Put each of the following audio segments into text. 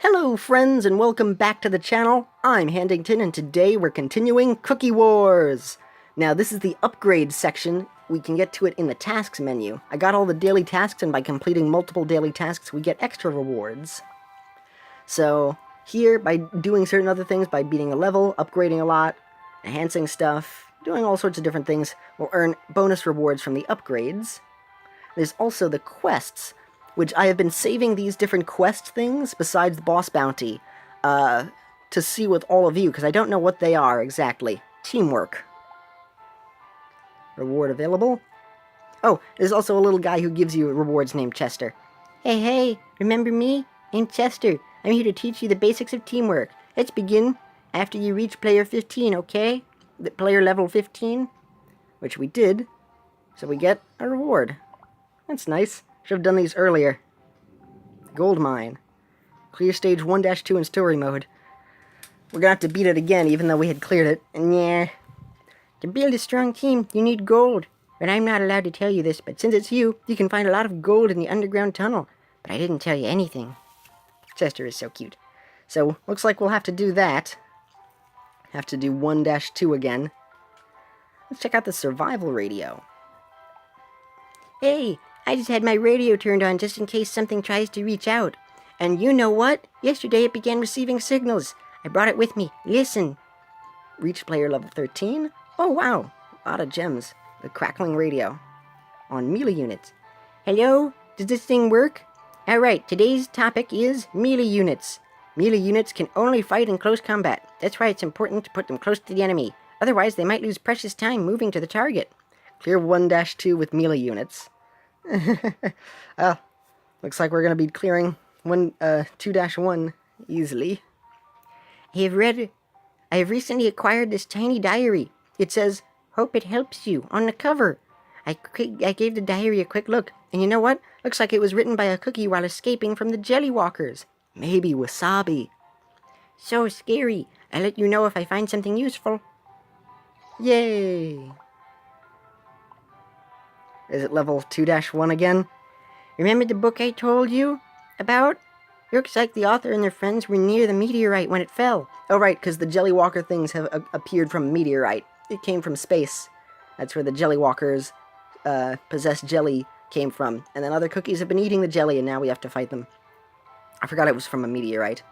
Hello friends and welcome back to the channel. I'm Handington and today we're continuing Cookie Wars. Now this is the upgrade section. We can get to it in the tasks menu. I got all the daily tasks and by completing multiple daily tasks we get extra rewards. So here, by doing certain other things, by beating a level, upgrading a lot, enhancing stuff, doing all sorts of different things, we'll earn bonus rewards from the upgrades. There's also the quests, which I have been saving these different quest things, besides the boss bounty, to see with all of you, because I don't know what they are exactly. Teamwork. Reward available. Oh, there's also a little guy who gives you rewards named Chester. Hey, remember me? I'm Chester. I'm here to teach you the basics of teamwork. Let's begin after you reach player 15, okay? The player level 15, which we did, so we get a reward. That's nice. Should have done these earlier. Gold mine. Clear stage 1-2 in story mode. We're gonna have to beat it again, even though we had cleared it. And yeah. To build a strong team, you need gold. But I'm not allowed to tell you this, but since it's you, you can find a lot of gold in the underground tunnel. But I didn't tell you anything. Chester is so cute. So, looks like we'll have to do that. Have to do 1-2 again. Let's check out the survival radio. Hey! I just had my radio turned on just in case something tries to reach out. And you know what? Yesterday it began receiving signals. I brought it with me. Listen. Reach player level 13. Oh, wow. A lot of gems. The crackling radio. On melee units. Hello? Does this thing work? Alright, today's topic is melee units. Melee units can only fight in close combat. That's why it's important to put them close to the enemy. Otherwise, they might lose precious time moving to the target. Clear 1-2 with melee units. Looks like we're going to be clearing 2-1 easily. I have recently acquired this tiny diary. It says, "Hope it helps you," on the cover. I gave the diary a quick look, and you know what? Looks like it was written by a cookie while escaping from the Jelly Walkers. Maybe Wasabi. So scary. I'll let you know if I find something useful. Yay! Is it level 2-1 again? Remember the book I told you about? Looks like the author and their friends were near the meteorite when it fell. Oh right, because the Jelly Walker things have appeared from a meteorite. It came from space. That's where the Jelly Walkers possessed jelly came from. And then other cookies have been eating the jelly and now we have to fight them. I forgot it was from a meteorite.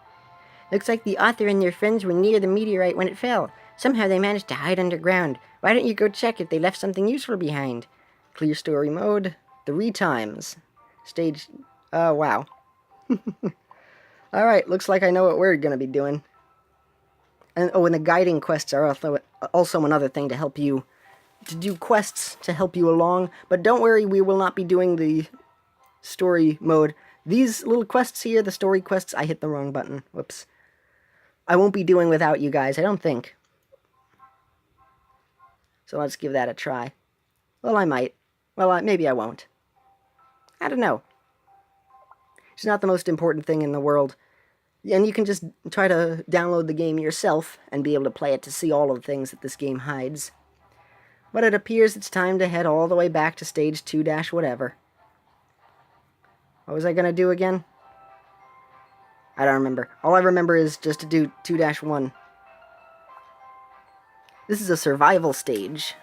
Looks like the author and their friends were near the meteorite when it fell. Somehow they managed to hide underground. Why don't you go check if they left something useful behind? Clear story mode. 3 times. Stage... Oh, wow. Alright, looks like I know what we're gonna be doing. And the guiding quests are also another thing to help you... To do quests to help you along. But don't worry, we will not be doing the story mode. These little quests here, the story quests, I hit the wrong button. Whoops. I won't be doing without you guys, I don't think. So let's give that a try. Well, I might. Well, maybe I won't. I don't know. It's not the most important thing in the world. And you can just try to download the game yourself and be able to play it to see all of the things that this game hides. But it appears it's time to head all the way back to stage 2-whatever. What was I going to do again? I don't remember. All I remember is just to do 2-1. This is a survival stage.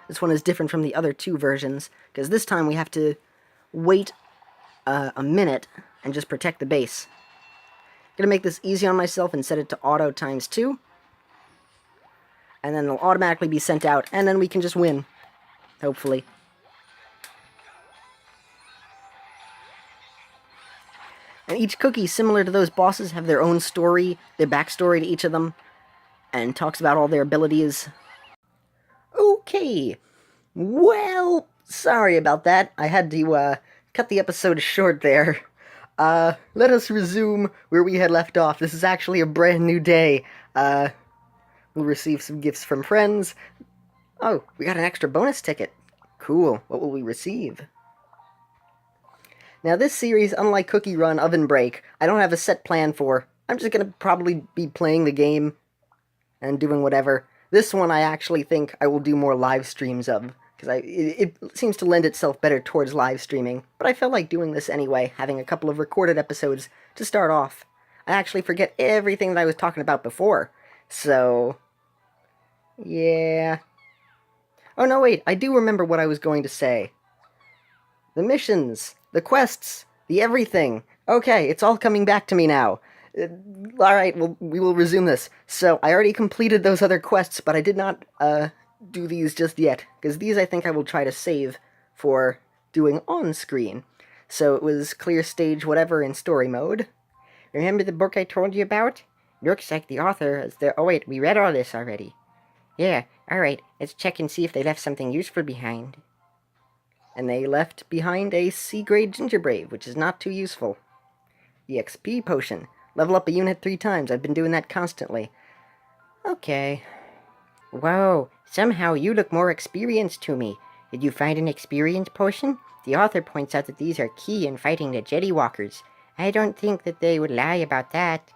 This one is different from the other 2 versions, because this time we have to wait a minute and just protect the base. I'm going to make this easy on myself and set it to auto ×2. And then it'll automatically be sent out, and then we can just win. Hopefully. And each cookie, similar to those bosses, have their own story, their backstory to each of them, and talks about all their abilities. Okay, well, sorry about that. I had to cut the episode short there. Let us resume where we had left off. This is actually a brand new day. We'll receive some gifts from friends. Oh, we got an extra bonus ticket. Cool. What will we receive? Now this series, unlike Cookie Run, Oven Break, I don't have a set plan for. I'm just gonna probably be playing the game and doing whatever. This one I actually think I will do more live streams of, because it seems to lend itself better towards live streaming. But I felt like doing this anyway, having a couple of recorded episodes to start off. I actually forget everything that I was talking about before, so yeah. Oh no, wait, I do remember what I was going to say. The missions, the quests, the everything. Okay, it's all coming back to me now. Alright, we will resume this. So, I already completed those other quests, but I did not, do these just yet, because these I think I will try to save for doing on-screen. So it was clear stage whatever in story mode. Remember the book I told you about? Looks like the author is there. Oh wait, we read all this already. Yeah, alright, let's check and see if they left something useful behind. And they left behind a C-grade gingerbrave, which is not too useful. The XP potion. Level up a unit 3 times. I've been doing that constantly. Okay. Whoa, somehow you look more experienced to me. Did you find an experience potion? The author points out that these are key in fighting the Jetty Walkers. I don't think that they would lie about that.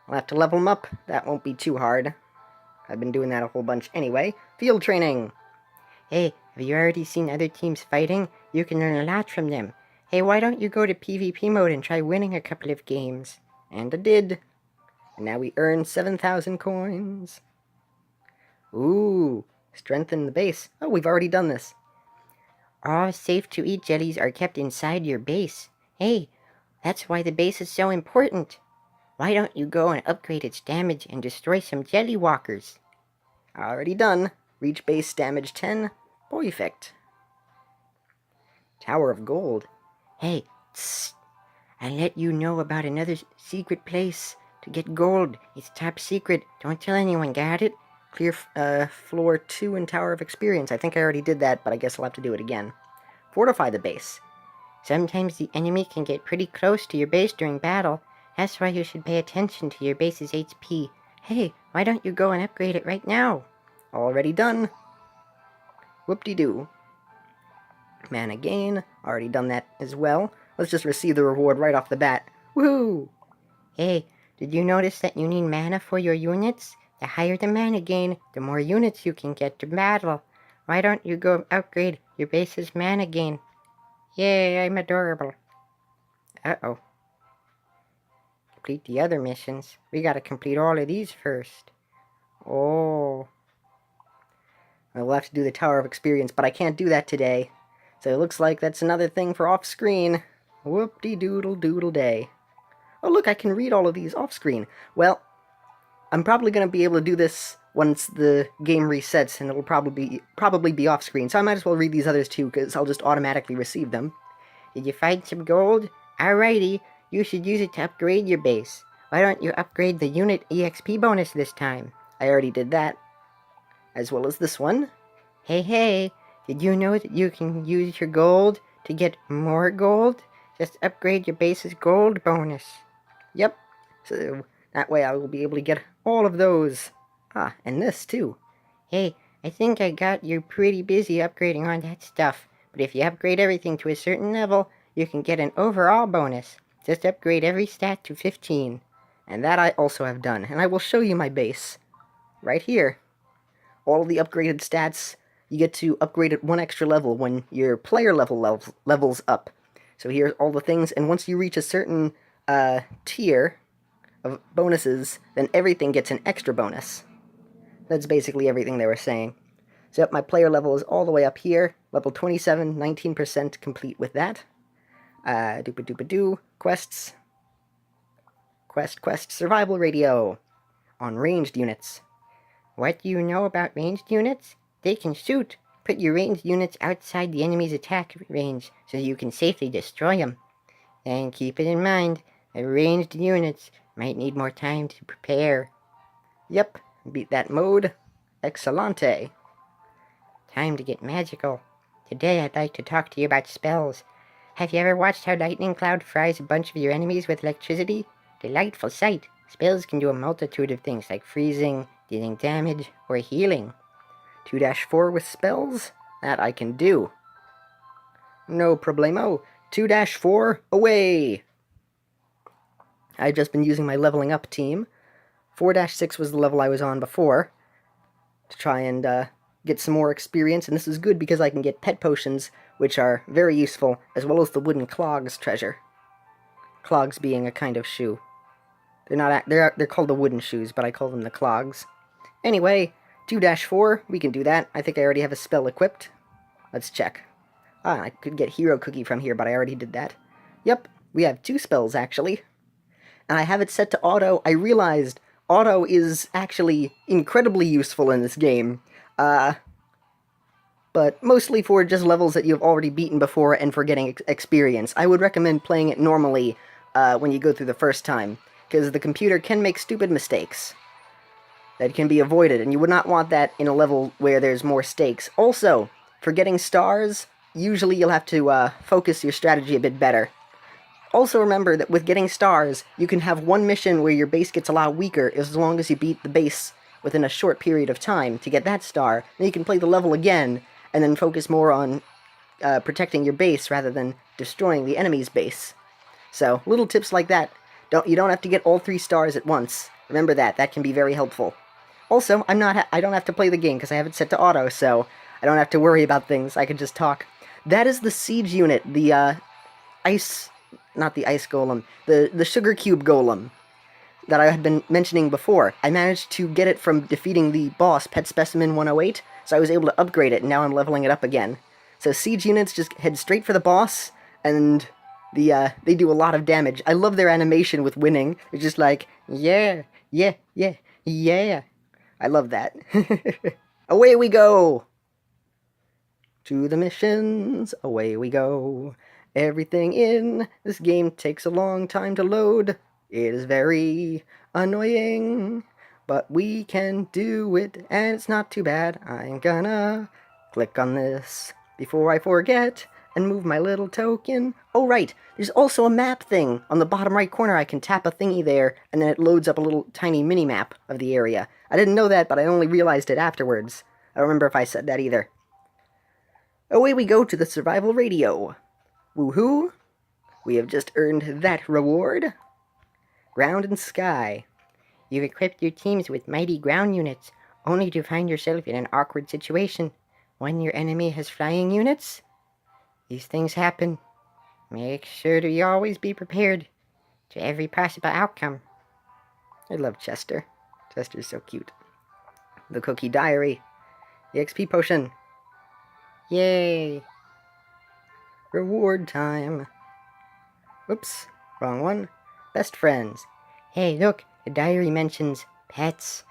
I'll have to level them up. That won't be too hard. I've been doing that a whole bunch anyway. Field training. Hey, have you already seen other teams fighting? You can learn a lot from them. Hey, why don't you go to PvP mode and try winning a couple of games? And I did. And now we earn 7,000 coins. Ooh, strengthen the base. Oh, we've already done this. All safe-to-eat jellies are kept inside your base. Hey, that's why the base is so important. Why don't you go and upgrade its damage and destroy some jelly walkers? Already done. Reach base damage 10. Perfect. Tower of Gold. Hey, tss. I'll let you know about another secret place to get gold. It's top secret. Don't tell anyone, got it? Clear floor 2 in Tower of Experience. I think I already did that, but I guess I'll have to do it again. Fortify the base. Sometimes the enemy can get pretty close to your base during battle. That's why you should pay attention to your base's HP. Hey, why don't you go and upgrade it right now? Already done. Whoop-de-doo. Mana gain. Already done that as well. Let's just receive the reward right off the bat. Woohoo! Hey, did you notice that you need mana for your units? The higher the mana gain, the more units you can get to battle. Why don't you go upgrade your base's mana gain? Yay, I'm adorable. Uh-oh. Complete the other missions. We gotta complete all of these first. Oh. I'll have to do the Tower of Experience, but I can't do that today. So it looks like that's another thing for off-screen. Whoop-de-doodle-doodle-day. Oh, look, I can read all of these off-screen. Well, I'm probably going to be able to do this once the game resets, and it'll probably be off-screen. So I might as well read these others too, because I'll just automatically receive them. Did you find some gold? Alrighty, you should use it to upgrade your base. Why don't you upgrade the unit EXP bonus this time? I already did that. As well as this one. Hey, did you know that you can use your gold to get more gold? Just upgrade your base's gold bonus. Yep, so that way I will be able to get all of those. Ah, and this too. Hey, I think I got you pretty busy upgrading on that stuff. But if you upgrade everything to a certain level, you can get an overall bonus. Just upgrade every stat to 15. And that I also have done. And I will show you my base. Right here. All of the upgraded stats, you get to upgrade at 1 extra level when your player levels up. So here's all the things, and once you reach a certain tier of bonuses, then everything gets an extra bonus. That's basically everything they were saying. So yep, my player level is all the way up here, level 27, 19% complete with that. Doopa-doopa-doo, quests. Quest, survival radio. On ranged units. What do you know about ranged units? They can shoot. Put your ranged units outside the enemy's attack range so you can safely destroy them. And keep it in mind, that ranged units might need more time to prepare. Yep, beat that mode. Excellente. Time to get magical. Today I'd like to talk to you about spells. Have you ever watched how Lightning Cloud fries a bunch of your enemies with electricity? Delightful sight. Spells can do a multitude of things like freezing, dealing damage, or healing. 2-4 with spells? That I can do. No problemo. 2-4, away! I've just been using my leveling up team. 4-6 was the level I was on before, to try and get some more experience, and this is good because I can get pet potions, which are very useful, as well as the wooden clogs treasure. Clogs being a kind of shoe. They're called the wooden shoes, but I call them the clogs. Anyway, 2-4, we can do that. I think I already have a spell equipped. Let's check. I could get Hero Cookie from here, but I already did that. Yep, we have 2 spells, actually. And I have it set to auto. I realized auto is actually incredibly useful in this game. But mostly for just levels that you've already beaten before and for getting experience. I would recommend playing it normally when you go through the first time, because the computer can make stupid mistakes that can be avoided, and you would not want that in a level where there's more stakes. Also, for getting stars, usually you'll have to focus your strategy a bit better. Also remember that with getting stars, you can have one mission where your base gets a lot weaker as long as you beat the base within a short period of time to get that star. Then you can play the level again, and then focus more on protecting your base rather than destroying the enemy's base. So, little tips like that. You don't have to get all 3 stars at once. Remember that. That can be very helpful. Also, I don't have to play the game because I have it set to auto, so I don't have to worry about things. I can just talk. That is the siege unit, the not the ice golem, the sugar cube golem that I had been mentioning before. I managed to get it from defeating the boss, Pet Specimen 108, so I was able to upgrade it, and now I'm leveling it up again. So siege units just head straight for the boss, and they do a lot of damage. I love their animation with winning. It's just like, yeah, yeah, yeah, yeah. I love that. Away we go! To the missions, away we go. Everything in this game takes a long time to load. It is very annoying, but we can do it, and it's not too bad. I'm gonna click on this before I forget and move my little token. Oh, right, there's also a map thing. On the bottom right corner, I can tap a thingy there, and then it loads up a little tiny mini-map of the area. I didn't know that, but I only realized it afterwards. I don't remember if I said that either. Away we go to the survival radio. Woohoo! We have just earned that reward. Ground and sky. You've equipped your teams with mighty ground units, only to find yourself in an awkward situation when your enemy has flying units. These things happen. Make sure to always be prepared to every possible outcome. I love Chester. Chester's so cute. The Cookie Diary. The XP Potion. Yay! Reward time. Whoops, wrong one. Best friends. Hey, look, the diary mentions pets.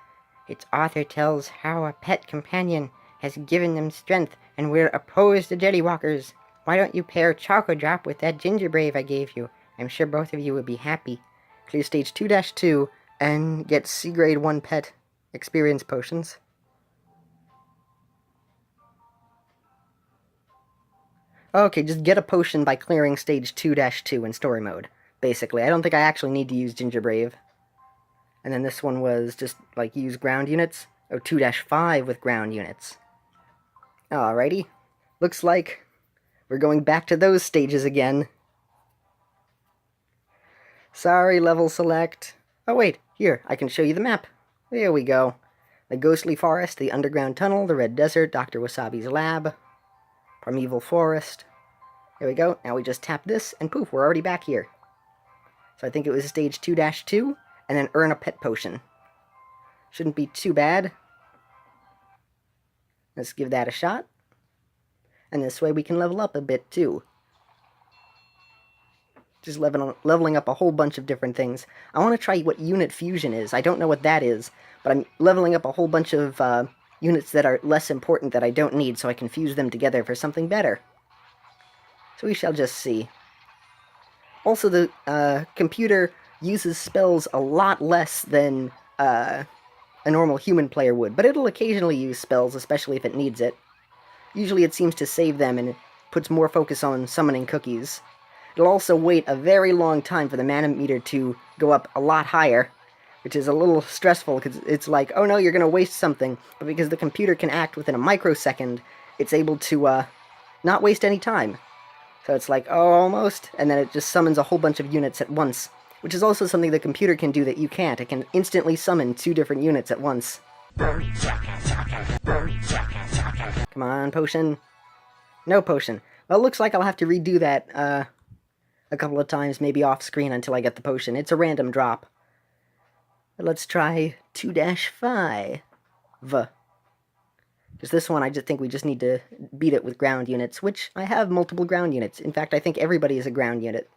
Its author tells how a pet companion has given them strength and will oppose the Jellywalkers. Why don't you pair Choco Drop with that Ginger Brave I gave you? I'm sure both of you would be happy. Clear stage 2-2 and get C grade 1 pet experience potions. Okay, just get a potion by clearing stage 2-2 in story mode, basically. I don't think I actually need to use Ginger Brave. And then this one was just, like, use ground units. Oh, 2-5 with ground units. Alrighty. Looks like we're going back to those stages again. Sorry, level select. Oh, wait, here, I can show you the map. There we go. The Ghostly Forest, the Underground Tunnel, the Red Desert, Dr. Wasabi's Lab, Primeval Forest. There we go. Now we just tap this, and poof, we're already back here. So I think it was stage 2-2, and then earn a pet potion. Shouldn't be too bad. Let's give that a shot. And this way we can level up a bit, too. Just leveling up a whole bunch of different things. I want to try what unit fusion is. I don't know what that is, but I'm leveling up a whole bunch of units that are less important that I don't need, so I can fuse them together for something better. So we shall just see. Also, the computer uses spells a lot less than a normal human player would, but it'll occasionally use spells, especially if it needs it. Usually it seems to save them, and it puts more focus on summoning cookies. It'll also wait a very long time for the mana meter to go up a lot higher, which is a little stressful, because it's like, oh no, you're going to waste something, but because the computer can act within a microsecond, it's able to not waste any time. So it's like, oh, almost, and then it just summons a whole bunch of units at once, which is also something the computer can do that you can't. It can instantly summon 2 different units at once. Come on, potion. No potion. Well, it looks like I'll have to redo that, a couple of times, maybe off-screen until I get the potion. It's a random drop. But let's try 2-5. Because this one, I just think we just need to beat it with ground units, which I have multiple ground units. In fact, I think everybody is a ground unit.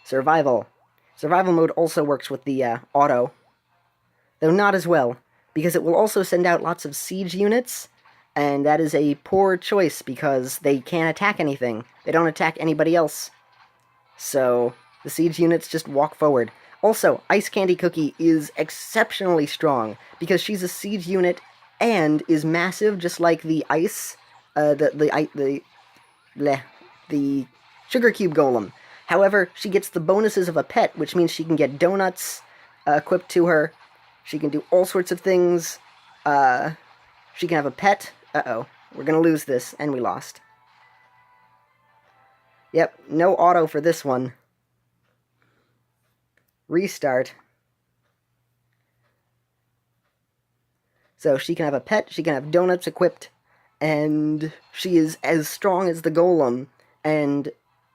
Survival. Survival mode also works with the auto, though not as well, because it will also send out lots of siege units, and that is a poor choice because they can't attack anything. They don't attack anybody else. So, the siege units just walk forward. Also, Ice Candy Cookie is exceptionally strong, because she's a siege unit and is massive, just like the ice, the Sugar Cube Golem. However, she gets the bonuses of a pet, which means she can get donuts equipped to her. She can do all sorts of things. She can have a pet. Uh-oh. We're gonna lose this, and we lost. Yep, no auto for this one. Restart. So she can have a pet, she can have donuts equipped, and she is as strong as the golem, and a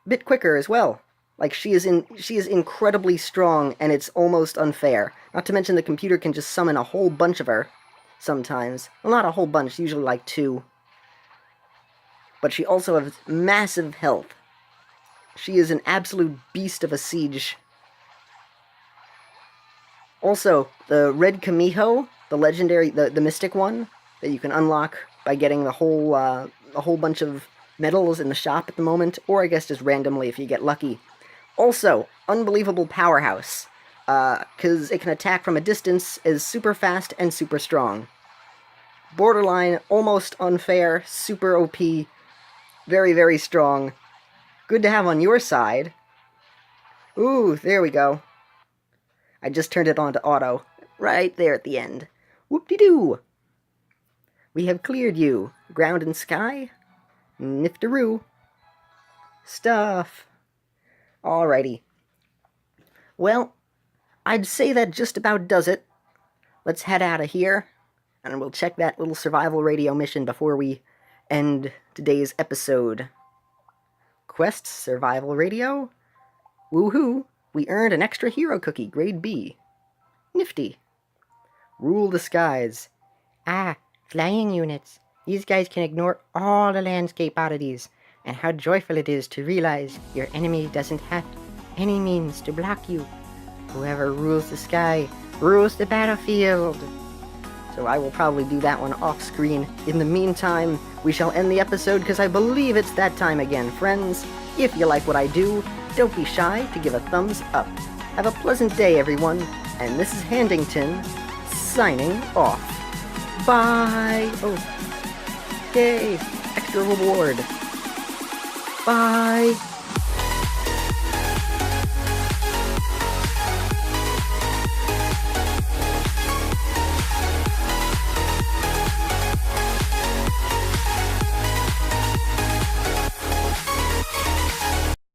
bit quicker as well. Like, she is incredibly strong, and it's almost unfair. Not to mention the computer can just summon a whole bunch of her sometimes. Well, not a whole bunch, usually like 2. But she also has massive health. She is an absolute beast of a siege. Also, the Red Kamiho, the legendary, the mystic one, that you can unlock by getting a whole bunch of medals in the shop at the moment, or I guess just randomly if you get lucky. Also, unbelievable powerhouse, because it can attack from a distance, is super fast and super strong. Borderline, almost unfair, super OP, very, very strong. Good to have on your side. Ooh, there we go. I just turned it on to auto, right there at the end. Whoop-de-doo! We have cleared you. Ground and sky? Niftaroo. Stuff. Alrighty. Well, I'd say that just about does it. Let's head out of here, and we'll check that little survival radio mission before we end today's episode. Quests, survival radio. Woohoo! We earned an extra hero cookie, grade B. Nifty. Rule the skies. Ah, flying units. These guys can ignore all the landscape oddities, and how joyful it is to realize your enemy doesn't have any means to block you. Whoever rules the sky rules the battlefield. So I will probably do that one off screen. In the meantime, we shall end the episode because I believe it's that time again, friends. If you like what I do, don't be shy to give a thumbs up. Have a pleasant day, everyone. And this is Handington, signing off. Bye! Oh, yay! Extra reward. Bye!